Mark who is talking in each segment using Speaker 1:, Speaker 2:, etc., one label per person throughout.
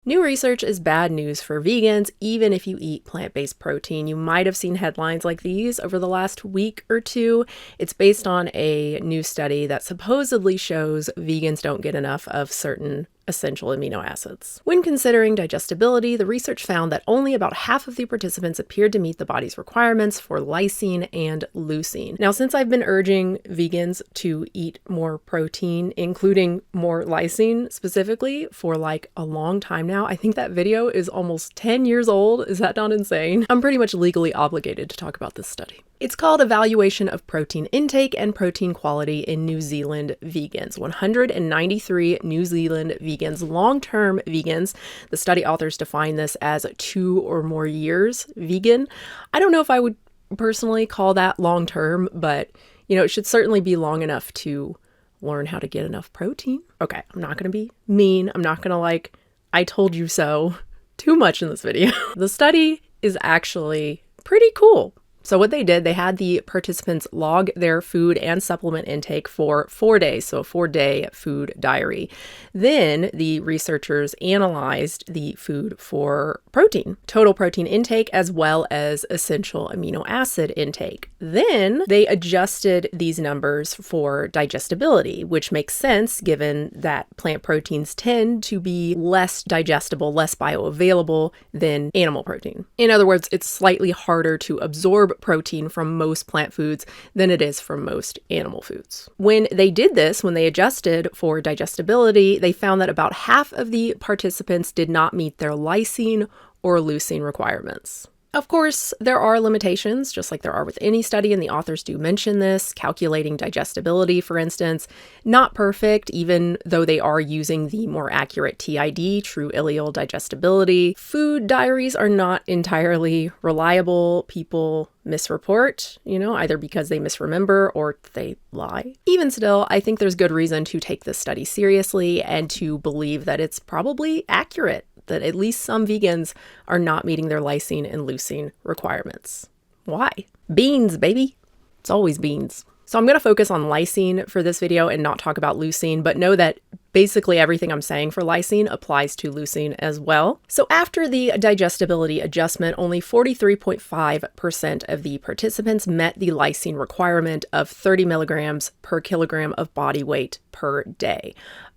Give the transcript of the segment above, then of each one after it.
Speaker 1: New research is bad news for vegans, even if you eat plant-based protein. You might have seen headlines like these over the last week or two. It's based on a new study that supposedly shows vegans don't get enough of certain essential amino acids. When considering digestibility, the research found that only about half of the participants appeared to meet the body's requirements for lysine and leucine. Now, since I've been urging vegans to eat more protein, including more lysine specifically, for like a long time now, I think that video is almost 10 years old. Is that not insane? I'm pretty much legally obligated to talk about this study. It's called Evaluation of Protein Intake and Protein Quality in New Zealand Vegans. 193 New Zealand vegans, long-term vegans. The study authors define this as 2 or more years vegan. I don't know if I would personally call that long-term, but it should certainly be long enough to learn how to get enough protein. Okay, I'm not going to be mean. I'm not going to I told you so too much in this video. The study is actually pretty cool. So what they did, they had the participants log their food and supplement intake for 4 days, so a 4-day food diary. Then the researchers analyzed the food for protein, total protein intake, as well as essential amino acid intake. Then they adjusted these numbers for digestibility, which makes sense given that plant proteins tend to be less digestible, less bioavailable than animal protein. In other words, it's slightly harder to absorb protein from most plant foods than it is from most animal foods. When they did this, when they adjusted for digestibility, they found that about half of the participants did not meet their lysine or leucine requirements. Of course, there are limitations, just like there are with any study, and the authors do mention this. Calculating digestibility, for instance, not perfect, even though they are using the more accurate TID, true ileal digestibility. Food diaries are not entirely reliable. People misreport, either because they misremember or they lie. Even still, I think there's good reason to take this study seriously and to believe that it's probably accurate, that at least some vegans are not meeting their lysine and leucine requirements. Why? Beans, baby. It's always beans. So I'm going to focus on lysine for this video and not talk about leucine, but know that basically everything I'm saying for lysine applies to leucine as well. So after the digestibility adjustment, only 43.5% of the participants met the lysine requirement of 30 milligrams per kilogram of body weight per day.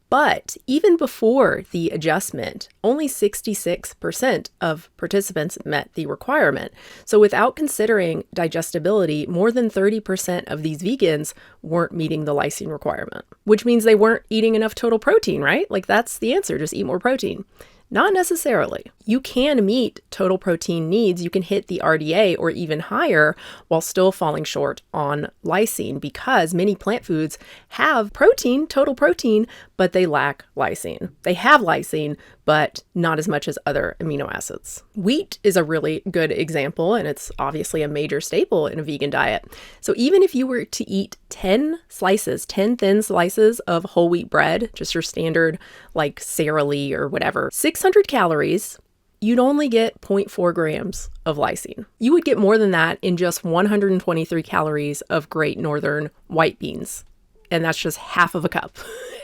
Speaker 1: But even before the adjustment, only 66% of participants met the requirement. So without considering digestibility, more than 30% of these vegans weren't meeting the lysine requirement, which means they weren't eating enough total protein, right? That's the answer, just eat more protein. Not necessarily. You can meet total protein needs. You can hit the RDA or even higher while still falling short on lysine, because many plant foods have protein, total protein, but they lack lysine. They have lysine, but not as much as other amino acids. Wheat is a really good example, and it's obviously a major staple in a vegan diet. So even if you were to eat 10 thin slices of whole wheat bread, just your standard Sara Lee or whatever, 600 calories, you'd only get 0.4 grams of lysine. You would get more than that in just 123 calories of Great Northern white beans. And that's just half of a cup.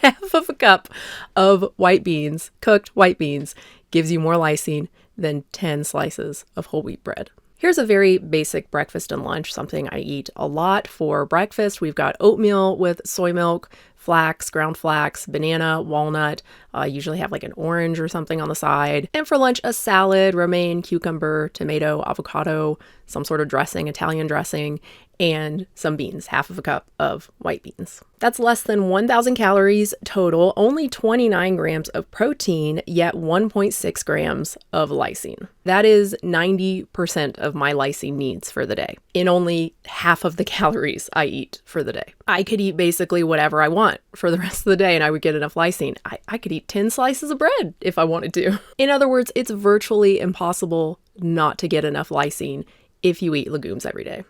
Speaker 1: Half of a cup of white beans, cooked white beans, gives you more lysine than 10 slices of whole wheat bread. Here's a very basic breakfast and lunch, something I eat a lot for breakfast. We've got oatmeal with soy milk, flax, ground flax, banana, walnut. Usually have an orange or something on the side. And for lunch, a salad, romaine, cucumber, tomato, avocado, some sort of dressing, Italian dressing, and some beans, half of a cup of white beans. That's less than 1,000 calories total, only 29 grams of protein, yet 1.6 grams of lysine. That is 90% of my lysine needs for the day, in only half of the calories I eat for the day. I could eat basically whatever I want for the rest of the day and I would get enough lysine. I could eat 10 slices of bread if I wanted to. In other words, it's virtually impossible not to get enough lysine if you eat legumes every day.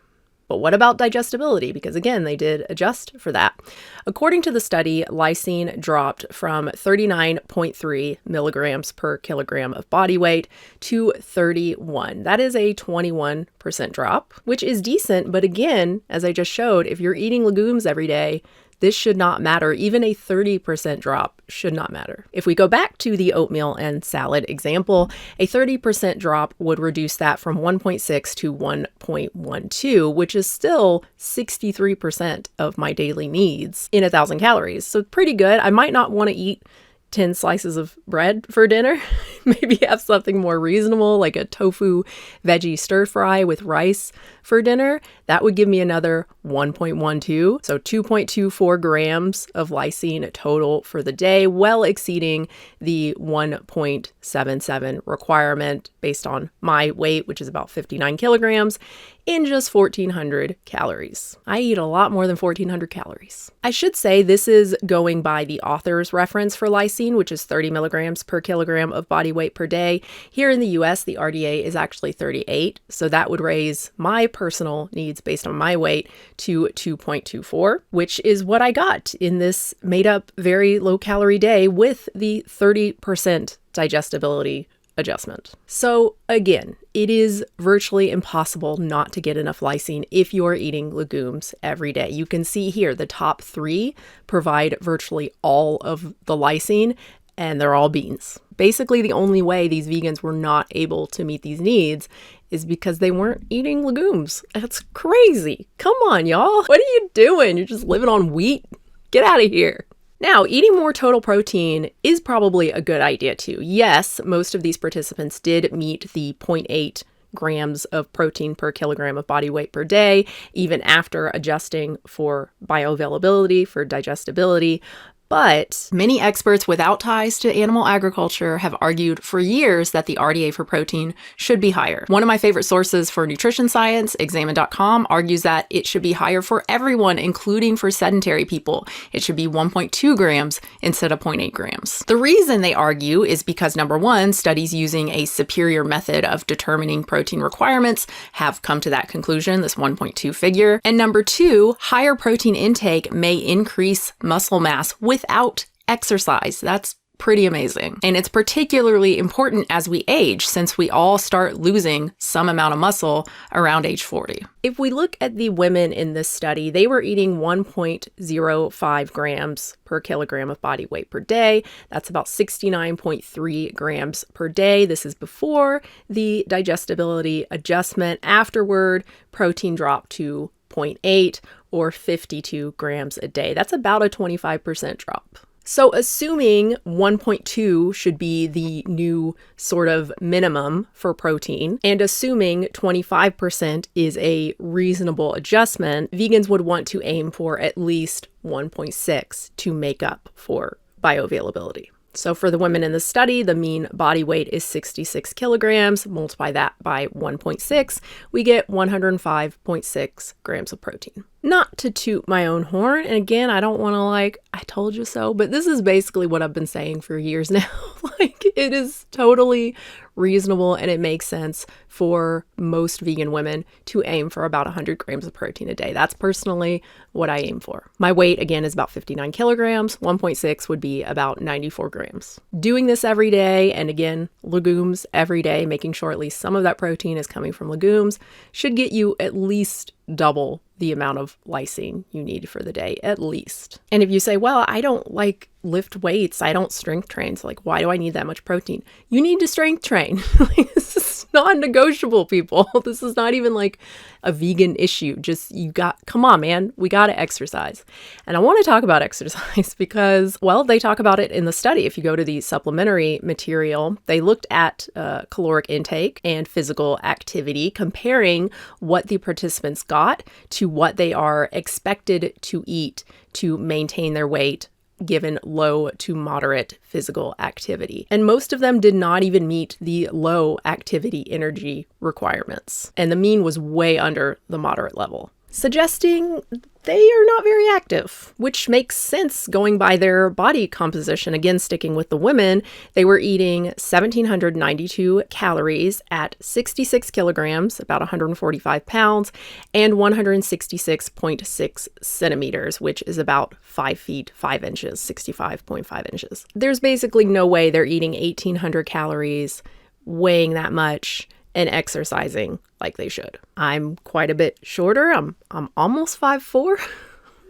Speaker 1: But what about digestibility? Because again, they did adjust for that. According to the study, lysine dropped from 39.3 milligrams per kilogram of body weight to 31. That is a 21% drop, which is decent. But again, as I just showed, if you're eating legumes every day, This should not matter. Even a 30% drop should not matter. If we go back to the oatmeal and salad example, a 30% drop would reduce that from 1.6 to 1.12, which is still 63% of my daily needs in 1,000 calories. So pretty good. I might not want to eat 10 slices of bread for dinner. Maybe have something more reasonable like a tofu veggie stir fry with rice for dinner. That would give me another 1.12. So 2.24 grams of lysine total for the day, well exceeding the 1.77 requirement based on my weight, which is about 59 kilograms, in just 1,400 calories. I eat a lot more than 1,400 calories. I should say this is going by the author's reference for lysine, which is 30 milligrams per kilogram of body weight per day. Here in the US, the RDA is actually 38. So that would raise my personal needs based on my weight to 2.24, which is what I got in this made up very low calorie day with the 30% digestibility adjustment. So again, it is virtually impossible not to get enough lysine if you're eating legumes every day. You can see here the top 3 provide virtually all of the lysine, and they're all beans. Basically, the only way these vegans were not able to meet these needs is because they weren't eating legumes. That's crazy. Come on, y'all. What are you doing? You're just living on wheat? Get out of here. Now, eating more total protein is probably a good idea too. Yes, most of these participants did meet the 0.8 grams of protein per kilogram of body weight per day, even after adjusting for bioavailability, for digestibility. But many experts without ties to animal agriculture have argued for years that the RDA for protein should be higher. One of my favorite sources for nutrition science, examine.com, argues that it should be higher for everyone, including for sedentary people. It should be 1.2 grams instead of 0.8 grams. The reason they argue is because, number one, studies using a superior method of determining protein requirements have come to that conclusion, this 1.2 figure. And number two, higher protein intake may increase muscle mass without exercise. That's pretty amazing. And it's particularly important as we age, since we all start losing some amount of muscle around age 40. If we look at the women in this study, they were eating 1.05 grams per kilogram of body weight per day. That's about 69.3 grams per day. This is before the digestibility adjustment. Afterward, protein dropped to 0.8 or 52 grams a day. That's about a 25% drop. So assuming 1.2 should be the new sort of minimum for protein, and assuming 25% is a reasonable adjustment, vegans would want to aim for at least 1.6 to make up for bioavailability. So for the women in the study, the mean body weight is 66 kilograms. Multiply that by 1.6, we get 105.6 grams of protein. Not to toot my own horn, and again, I don't want to I told you so, but this is basically what I've been saying for years now. It is totally reasonable and it makes sense for most vegan women to aim for about 100 grams of protein a day. That's personally what I aim for. My weight, again, is about 59 kilograms. 1.6 would be about 94 grams. Doing this every day, and again, legumes every day, making sure at least some of that protein is coming from legumes, should get you at least double the amount of lysine you need for the day, at least. And if you say, well, I don't lift weights, I don't strength train, so why do I need that much protein? You need to strength train. This is non-negotiable, people. This is not even a vegan issue. Come on, man, we got to exercise. And I want to talk about exercise because, well, they talk about it in the study. If you go to the supplementary material, they looked at caloric intake and physical activity, comparing what the participants got to what they are expected to eat to maintain their weight given low to moderate physical activity. And most of them did not even meet the low activity energy requirements. And the mean was way under the moderate level, suggesting they are not very active, which makes sense going by their body composition. Again, sticking with the women, they were eating 1,792 calories at 66 kilograms, about 145 pounds, and 166.6 centimeters, which is about 5 feet 5 inches, 65.5 inches. There's basically no way they're eating 1,800 calories, weighing that much, and exercising like they should. I'm quite a bit shorter. I'm almost 5'4",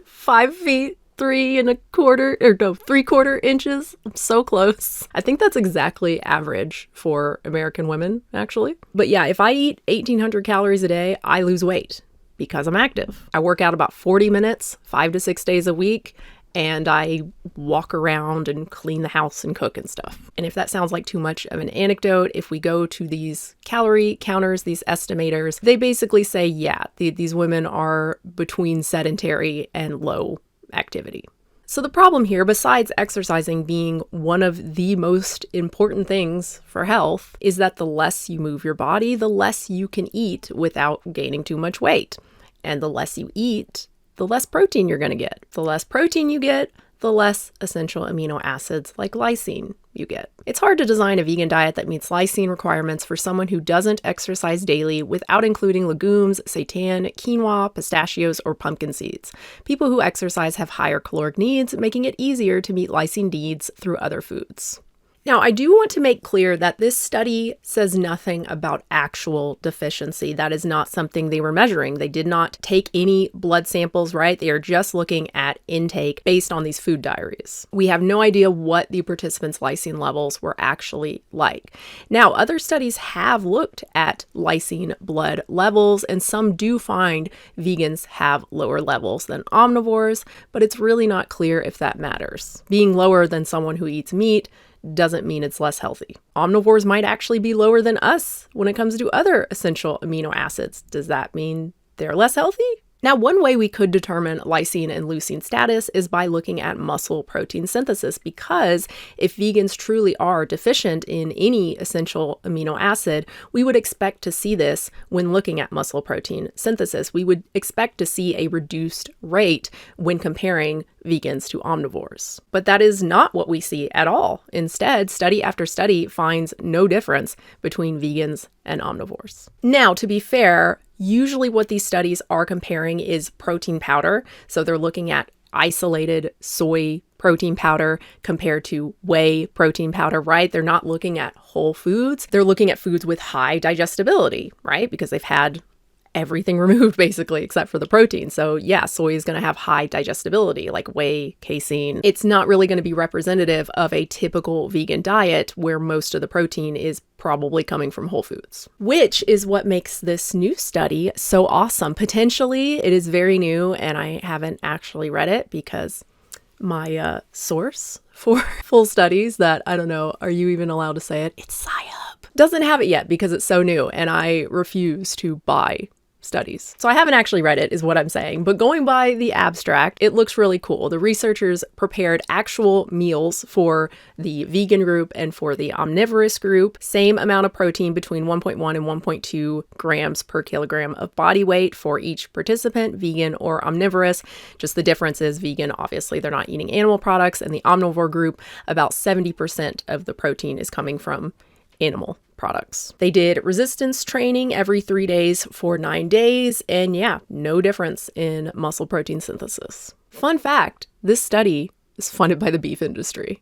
Speaker 1: 5 feet 3.25 inches. I'm so close. I think that's exactly average for American women, actually. But yeah, if I eat 1,800 calories a day, I lose weight because I'm active. I work out about 40 minutes, 5 to 6 days a week, and I walk around and clean the house and cook and stuff. And if that sounds like too much of an anecdote, if we go to these calorie counters, these estimators, they basically say, yeah, these women are between sedentary and low activity. So the problem here, besides exercising being one of the most important things for health, is that the less you move your body, the less you can eat without gaining too much weight. And the less you eat, the less protein you're going to get. The less protein you get, the less essential amino acids like lysine you get. It's hard to design a vegan diet that meets lysine requirements for someone who doesn't exercise daily without including legumes, seitan, quinoa, pistachios, or pumpkin seeds. People who exercise have higher caloric needs, making it easier to meet lysine needs through other foods. Now, I do want to make clear that this study says nothing about actual deficiency. That is not something they were measuring. They did not take any blood samples, right? They are just looking at intake based on these food diaries. We have no idea what the participants' lysine levels were actually like. Now, other studies have looked at lysine blood levels, and some do find vegans have lower levels than omnivores, but it's really not clear if that matters. Being lower than someone who eats meat doesn't mean it's less healthy. Omnivores might actually be lower than us when it comes to other essential amino acids. Does that mean they're less healthy? Now, one way we could determine lysine and leucine status is by looking at muscle protein synthesis, because if vegans truly are deficient in any essential amino acid, we would expect to see this when looking at muscle protein synthesis. We would expect to see a reduced rate when comparing vegans to omnivores. But that is not what we see at all. Instead, study after study finds no difference between vegans and omnivores. Now, to be fair, usually what these studies are comparing is protein powder. So they're looking at isolated soy protein powder compared to whey protein powder, right? They're not looking at whole foods. They're looking at foods with high digestibility, right? Because they've had everything removed basically except for the protein. So yeah, soy is going to have high digestibility like whey, casein. It's not really going to be representative of a typical vegan diet where most of the protein is probably coming from whole foods, which is what makes this new study so awesome. Potentially it is very new and I haven't actually read it because my source for full studies that, I don't know, are you even allowed to say it? It's PsyUp. Doesn't have it yet because it's so new and I refuse to buy studies. So I haven't actually read it is what I'm saying, but going by the abstract, it looks really cool. The researchers prepared actual meals for the vegan group and for the omnivorous group, same amount of protein between 1.1 and 1.2 grams per kilogram of body weight for each participant, vegan or omnivorous. Just the difference is vegan, obviously they're not eating animal products, and the omnivore group, about 70% of the protein is coming from animal products. They did resistance training every 3 days for 9 days, and yeah, no difference in muscle protein synthesis. Fun fact, this study is funded by the beef industry.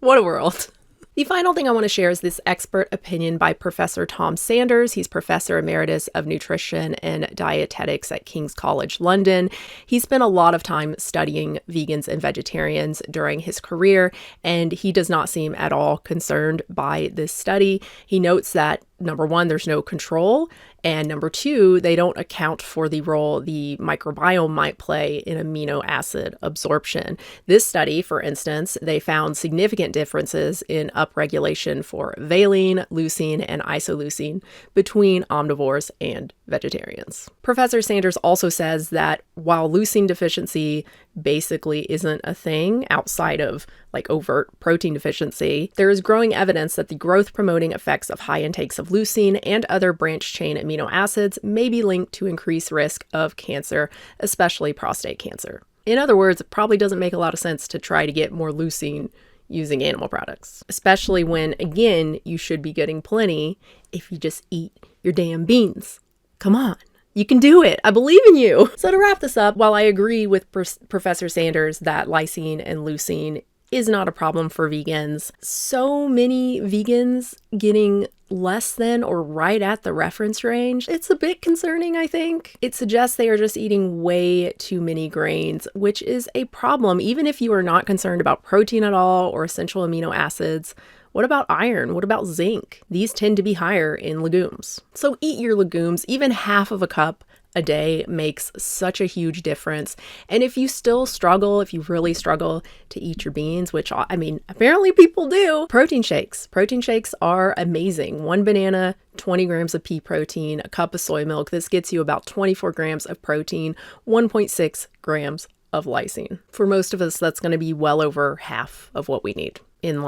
Speaker 1: What a world. The final thing I want to share is this expert opinion by Professor Tom Sanders. He's Professor Emeritus of Nutrition and Dietetics at King's College London. He spent a lot of time studying vegans and vegetarians during his career, and he does not seem at all concerned by this study. He notes that, number one, there's no control, and number two, they don't account for the role the microbiome might play in amino acid absorption. This study, for instance, they found significant differences in upregulation for valine, leucine, and isoleucine between omnivores and vegetarians. Professor Sanders also says that while leucine deficiency basically isn't a thing outside of like overt protein deficiency, there is growing evidence that the growth promoting effects of high intakes of leucine and other branch chain amino acids may be linked to increased risk of cancer, especially prostate cancer. In other words, it probably doesn't make a lot of sense to try to get more leucine using animal products, especially when, again, you should be getting plenty if you just eat your damn beans. Come on. You can do it. I believe in you. So to wrap this up, while I agree with Professor Sanders that lysine and leucine is not a problem for vegans, so many vegans getting less than or right at the reference range. It's a bit concerning, I think. It suggests they are just eating way too many grains, which is a problem, even if you are not concerned about protein at all or essential amino acids. What about iron? What about zinc? These tend to be higher in legumes. So eat your legumes. Even half of a cup a day makes such a huge difference. And if you still struggle, if you really struggle to eat your beans, which I mean, apparently people do, protein shakes. Protein shakes are amazing. 1 banana, 20 grams of pea protein, a cup of soy milk. This gets you about 24 grams of protein, 1.6 grams of lysine. For most of us, that's going to be well over half of what we need in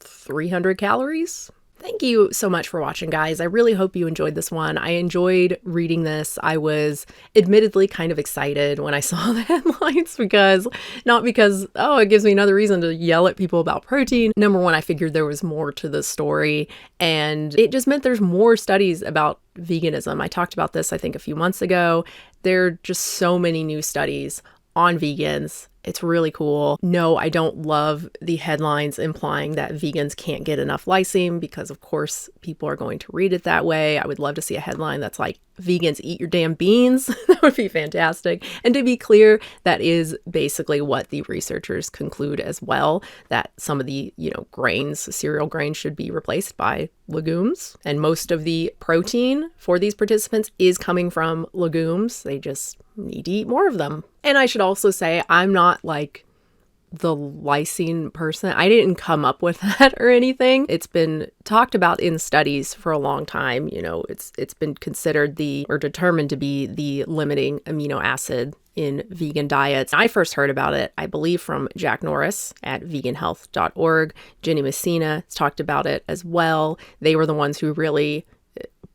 Speaker 1: 300 calories? Thank you so much for watching, guys. I really hope you enjoyed this one. I enjoyed reading this. I was admittedly kind of excited when I saw the headlines not because, oh, it gives me another reason to yell at people about protein. Number one, I figured there was more to the story, and it just meant there's more studies about veganism. I talked about this, I think, a few months ago. There are just so many new studies on vegans. It's really cool. No, I don't love the headlines implying that vegans can't get enough lysine because, of course, people are going to read it that way. I would love to see a headline that's like, vegans eat your damn beans. That would be fantastic. And to be clear, that is basically what the researchers conclude as well, that some of the, grains, cereal grains should be replaced by legumes. And most of the protein for these participants is coming from legumes. They just need to eat more of them. And I should also say, I'm not like the lysine person. I didn't come up with that or anything. It's been talked about in studies for a long time. It's been considered determined to be the limiting amino acid in vegan diets. I first heard about it, I believe, from Jack Norris at veganhealth.org. Jenny Messina has talked about it as well. They were the ones who really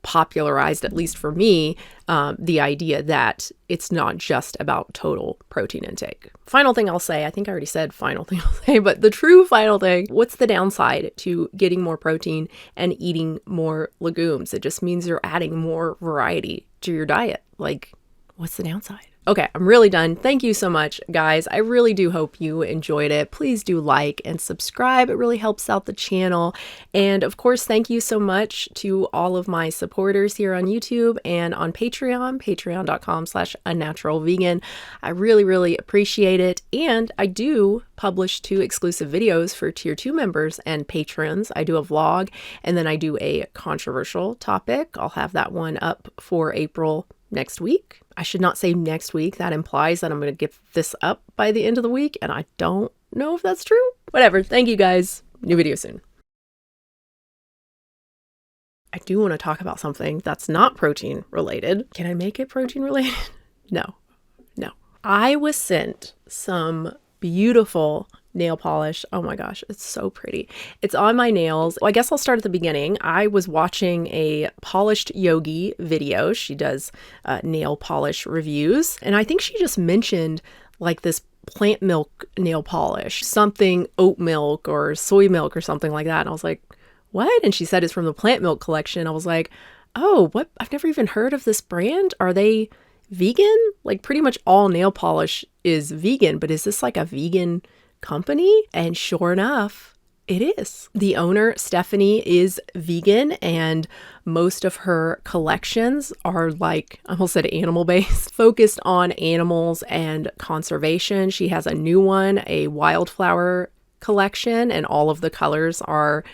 Speaker 1: popularized, at least for me, the idea that it's not just about total protein intake. Final thing I'll say, I think I already said final thing I'll say, but the true final thing, what's the downside to getting more protein and eating more legumes? It just means you're adding more variety to your diet. What's the downside? Okay, I'm really done. Thank you so much, guys. I really do hope you enjoyed it. Please do like and subscribe. It really helps out the channel. And of course, thank you so much to all of my supporters here on YouTube and on Patreon, patreon.com/unnaturalvegan. I really, really appreciate it. And I do publish 2 exclusive videos for Tier 2 members and patrons. I do a vlog, and then I do a controversial topic. I'll have that one up for April next week. I should not say next week. That implies that I'm going to get this up by the end of the week, and I don't know if that's true. Whatever. Thank you, guys. New video soon. I do want to talk about something that's not protein related. Can I make it protein related? No. I was sent some beautiful nail polish. Oh my gosh, it's so pretty. It's on my nails. Well, I guess I'll start at the beginning. I was watching a Polished Yogi video. She does nail polish reviews. And I think she just mentioned this plant milk nail polish, something oat milk or soy milk or something like that. And I was like, what? And she said it's from the plant milk collection. I was like, oh, what? I've never even heard of this brand. Are they vegan? Pretty much all nail polish is vegan, but is this a vegan company? And sure enough, it is. The owner, Stephanie, is vegan, and most of her collections are I almost said animal based, focused on animals and conservation. She has a new one, a wildflower collection, and all of the colors are,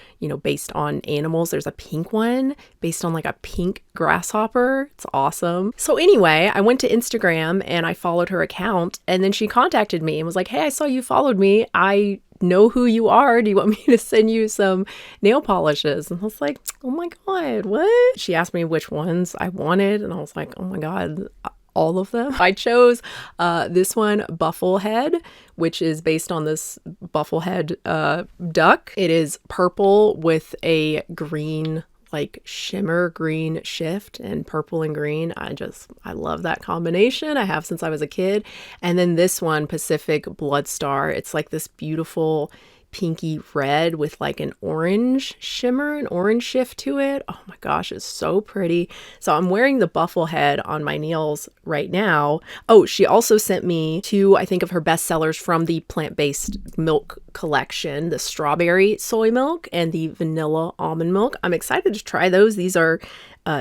Speaker 1: based on animals. There's a pink one based on a pink grasshopper. It's awesome. So anyway, I went to Instagram and I followed her account, and then she contacted me and was like, hey, I saw you followed me. I know who you are. Do you want me to send you some nail polishes? And I was like, oh my God, what? She asked me which ones I wanted, and I was like, oh my God, all of them. I chose this one, Bufflehead, which is based on this Bufflehead duck. It is purple with a green, shimmer green shift, and purple and green. I love that combination. I have since I was a kid. And then this one, Pacific Blood Star, it's this beautiful pinky red with an orange shimmer, an orange shift to it. Oh my gosh, it's so pretty. So I'm wearing the Bufflehead on my nails right now. Oh, she also sent me 2, I think, of her bestsellers from the plant-based milk collection, the strawberry soy milk and the vanilla almond milk. I'm excited to try those. These are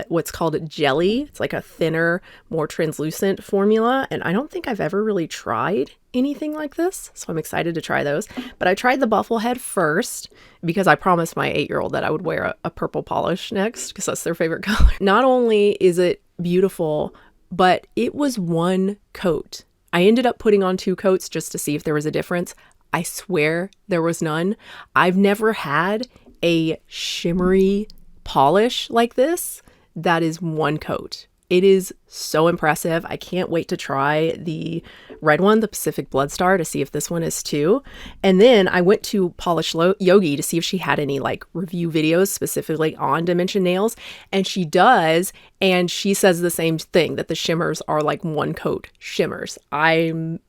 Speaker 1: what's called jelly. It's like a thinner, more translucent formula. And I don't think I've ever really tried anything like this. So I'm excited to try those. But I tried the Bufflehead first because I promised my 8-year-old that I would wear a purple polish next because that's their favorite color. Not only is it beautiful, but it was one coat. I ended up putting on 2 coats just to see if there was a difference. I swear there was none. I've never had a shimmery polish like this that is one coat. It is so impressive. I can't wait to try the red one, the Pacific Blood Star, to see if this one is too. And then I went to Polish Yogi to see if she had any like review videos specifically on Dimension nails. And she does. And she says the same thing, that the shimmers are like one coat shimmers. I'm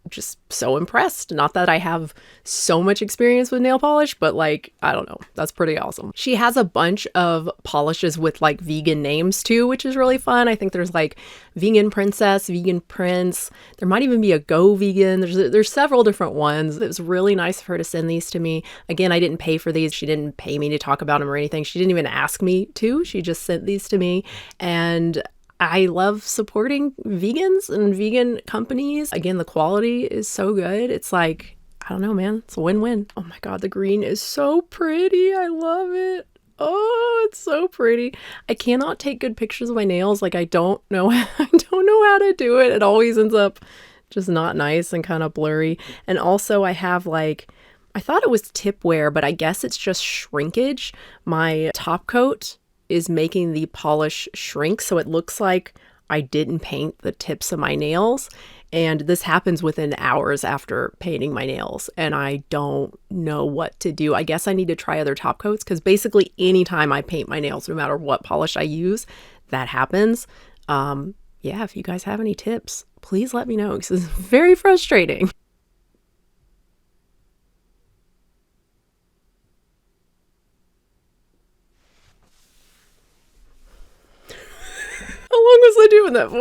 Speaker 1: just so impressed. Not that I have so much experience with nail polish, but like, I don't know, that's pretty awesome. She has a bunch of polishes with like vegan names too, which is really fun. I think there's like Vegan Princess, Vegan Prince. There might even be a Go Vegan. There's several different ones. It was really nice of her to send these to me. Again, I didn't pay for these. She didn't pay me to talk about them or anything. She didn't even ask me to. She just sent these to me. And I love supporting vegans and vegan companies. Again, the quality is so good. It's like, I don't know, man. It's a win-win. Oh my God, the green is so pretty. I love it. Oh, it's so pretty. I cannot take good pictures of my nails. Like I don't know how to do it. It always ends up just not nice and kind of blurry. And also I have like, I thought it was tip wear, but I guess it's just shrinkage. My top coat is making the polish shrink, so it looks like I didn't paint the tips of my nails. And this happens within hours after painting my nails, and I don't know what to do. I guess I need to try other top coats, because basically anytime I paint my nails, no matter what polish I use, that happens. Yeah, if you guys have any tips, please let me know, because it's very frustrating. How long was I doing that for?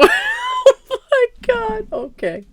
Speaker 1: Oh my God. Okay.